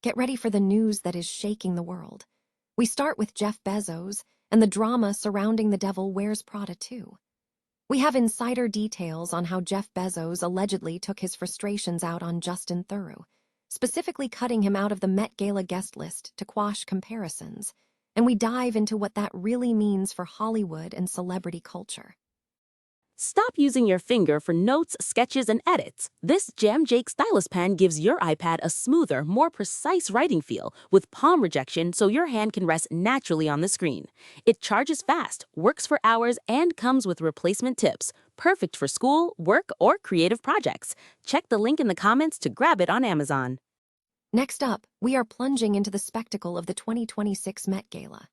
Get ready for the news that is shaking the world. We start with Jeff Bezos and the drama surrounding The Devil Wears Prada 2. We have insider details on how Jeff Bezos allegedly took his frustrations out on Justin Theroux, specifically cutting him out of the Met Gala guest list to quash comparisons, and we dive into what that really means for Hollywood and celebrity culture. Stop using your finger for notes, sketches, and edits. This Jam Jake stylus pen gives your iPad a smoother, more precise writing feel with palm rejection so your hand can rest naturally on the screen. It charges fast, works for hours, and comes with replacement tips. Perfect for school, work, or creative projects. Check the link in the comments to grab it on Amazon. Next up, we are plunging into the spectacle of the 2026 Met Gala.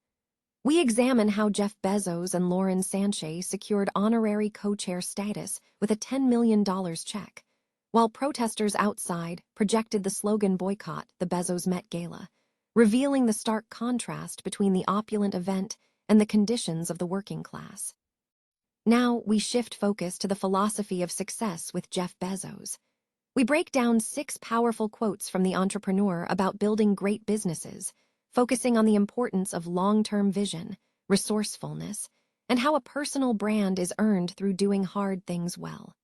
We examine how Jeff Bezos and Lauren Sanchez secured honorary co-chair status with a $10 million check, while protesters outside projected the slogan "Boycott the Bezos Met Gala," revealing the stark contrast between the opulent event and the conditions of the working class. Now we shift focus to the philosophy of success with Jeff Bezos. We break down 6 powerful quotes from the entrepreneur about building great businesses, focusing on the importance of long-term vision, resourcefulness, and how a personal brand is earned through doing hard things well.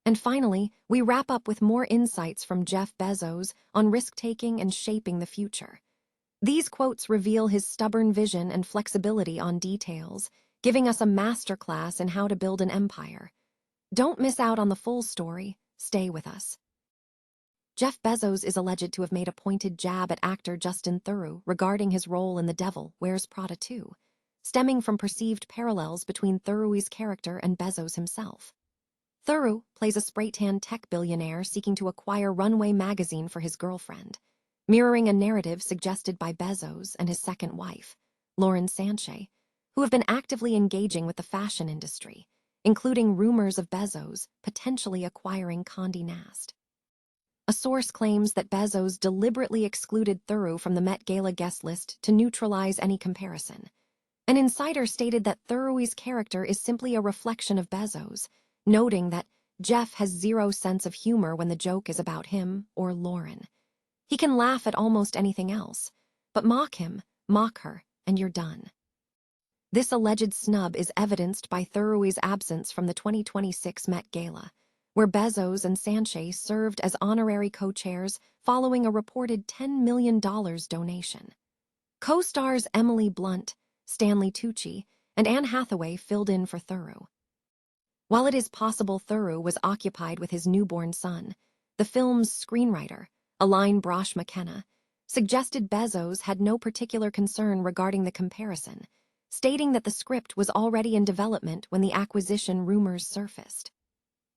And finally, we wrap up with more insights from Jeff Bezos on risk-taking and shaping the future. These quotes reveal his stubborn vision and flexibility on details, giving us a masterclass in how to build an empire. Don't miss out on the full story. Stay with us. Jeff Bezos is alleged to have made a pointed jab at actor Justin Theroux regarding his role in The Devil Wears Prada 2, stemming from perceived parallels between Theroux's character and Bezos himself. Theroux plays a spray-tan tech billionaire seeking to acquire Runway magazine for his girlfriend, mirroring a narrative suggested by Bezos and his second wife, Lauren Sanchez, who have been actively engaging with the fashion industry, including rumors of Bezos potentially acquiring Condé Nast. A source claims that Bezos deliberately excluded Theroux from the Met Gala guest list to neutralize any comparison. An insider stated that Theroux's character is simply a reflection of Bezos, noting that Jeff has zero sense of humor when the joke is about him or Lauren. He can laugh at almost anything else, but mock him, mock her, and you're done. This alleged snub is evidenced by Theroux's absence from the 2026 Met Gala, where Bezos and Sanchez served as honorary co-chairs following a reported $10 million donation. Co-stars Emily Blunt, Stanley Tucci, and Anne Hathaway filled in for Theroux. While it is possible Theroux was occupied with his newborn son, the film's screenwriter, Aline Brosh McKenna, suggested Bezos had no particular concern regarding the comparison, stating that the script was already in development when the acquisition rumors surfaced.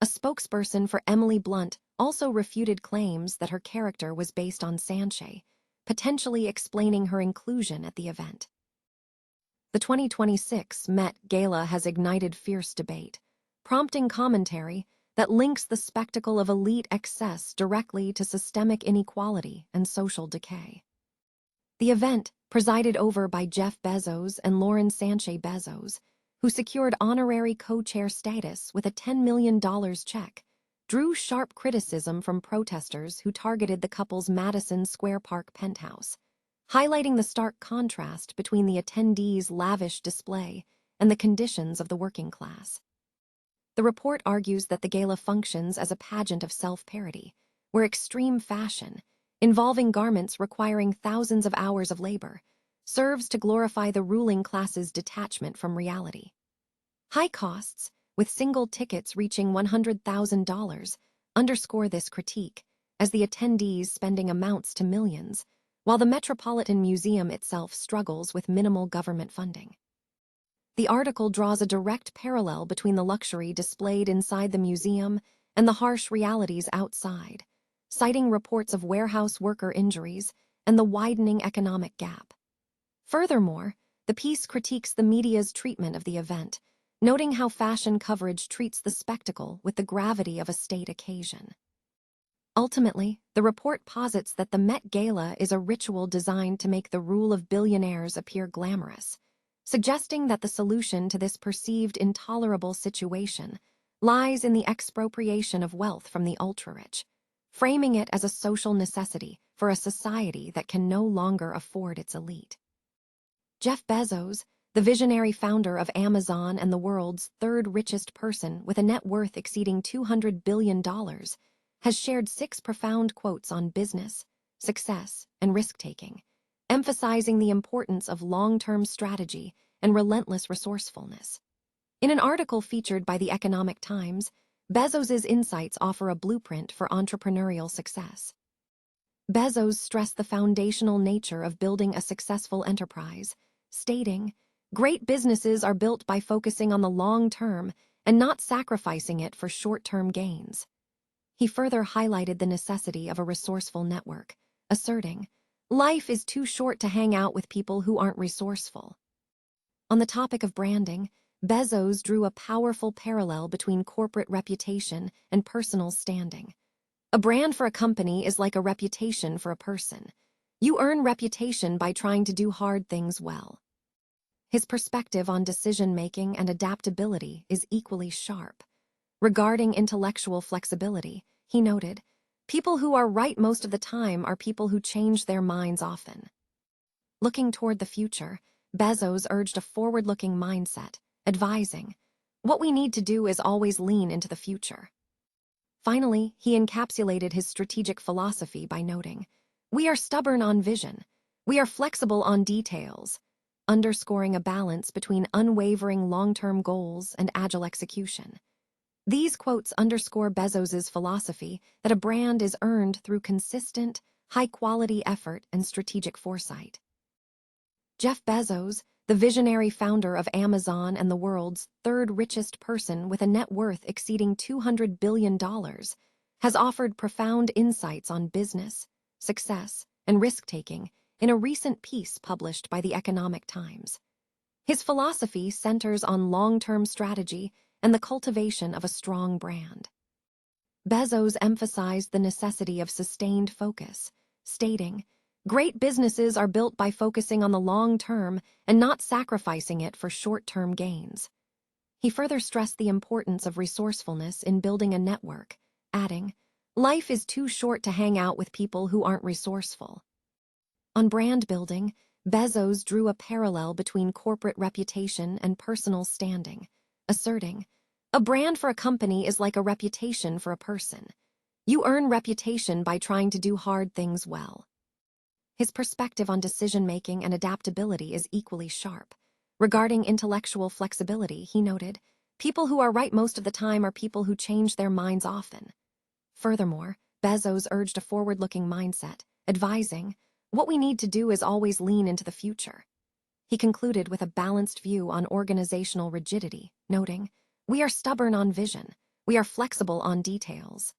A spokesperson for Emily Blunt also refuted claims that her character was based on Sanchez, potentially explaining her inclusion at the event. The 2026 Met Gala has ignited fierce debate, prompting commentary that links the spectacle of elite excess directly to systemic inequality and social decay. The event, presided over by Jeff Bezos and Lauren Sanchez Bezos, who secured honorary co-chair status with a $10 million check, drew sharp criticism from protesters who targeted the couple's Madison Square Park penthouse, highlighting the stark contrast between the attendees' lavish display and the conditions of the working class. The report argues that the gala functions as a pageant of self-parody, where extreme fashion, involving garments requiring thousands of hours of labor, serves to glorify the ruling class's detachment from reality. High costs, with single tickets reaching $100,000, underscore this critique, as the attendees' spending amounts to millions, while the Metropolitan Museum itself struggles with minimal government funding. The article draws a direct parallel between the luxury displayed inside the museum and the harsh realities outside, citing reports of warehouse worker injuries and the widening economic gap. Furthermore, the piece critiques the media's treatment of the event, noting how fashion coverage treats the spectacle with the gravity of a state occasion. Ultimately, the report posits that the Met Gala is a ritual designed to make the rule of billionaires appear glamorous, suggesting that the solution to this perceived intolerable situation lies in the expropriation of wealth from the ultra-rich, framing it as a social necessity for a society that can no longer afford its elite. Jeff Bezos, the visionary founder of Amazon and the world's third richest person with a net worth exceeding $200 billion, has shared 6 profound quotes on business, success, and risk-taking, emphasizing the importance of long-term strategy and relentless resourcefulness. In an article featured by the Economic Times, Bezos's insights offer a blueprint for entrepreneurial success. Bezos stressed the foundational nature of building a successful enterprise, stating, "Great businesses are built by focusing on the long term and not sacrificing it for short-term gains." He further highlighted the necessity of a resourceful network, asserting, "Life is too short to hang out with people who aren't resourceful." On the topic of branding, Bezos drew a powerful parallel between corporate reputation and personal standing. A brand for a company is like a reputation for a person. You earn reputation by trying to do hard things well. His perspective on decision-making and adaptability is equally sharp. Regarding intellectual flexibility, he noted, "People who are right most of the time are people who change their minds often." Looking toward the future, Bezos urged a forward-looking mindset, advising, "What we need to do is always lean into the future." Finally, he encapsulated his strategic philosophy by noting, "We are stubborn on vision. We are flexible on details," underscoring a balance between unwavering long-term goals and agile execution. These quotes underscore Bezos's philosophy that a brand is earned through consistent, high-quality effort and strategic foresight. Jeff Bezos, the visionary founder of Amazon and the world's third richest person with a net worth exceeding $200 billion, has offered profound insights on business, success, and risk-taking in a recent piece published by the Economic Times. His philosophy centers on long-term strategy and the cultivation of a strong brand. Bezos emphasized the necessity of sustained focus, stating, "Great businesses are built by focusing on the long term and not sacrificing it for short-term gains." He further stressed the importance of resourcefulness in building a network, adding, "Life is too short to hang out with people who aren't resourceful." On brand building, Bezos drew a parallel between corporate reputation and personal standing, asserting, "A brand for a company is like a reputation for a person. You earn reputation by trying to do hard things well." His perspective on decision-making and adaptability is equally sharp. Regarding intellectual flexibility, he noted, "People who are right most of the time are people who change their minds often." Furthermore, Bezos urged a forward-looking mindset, advising, "What we need to do is always lean into the future." He concluded with a balanced view on organizational rigidity, noting, "We are stubborn on vision. We are flexible on details."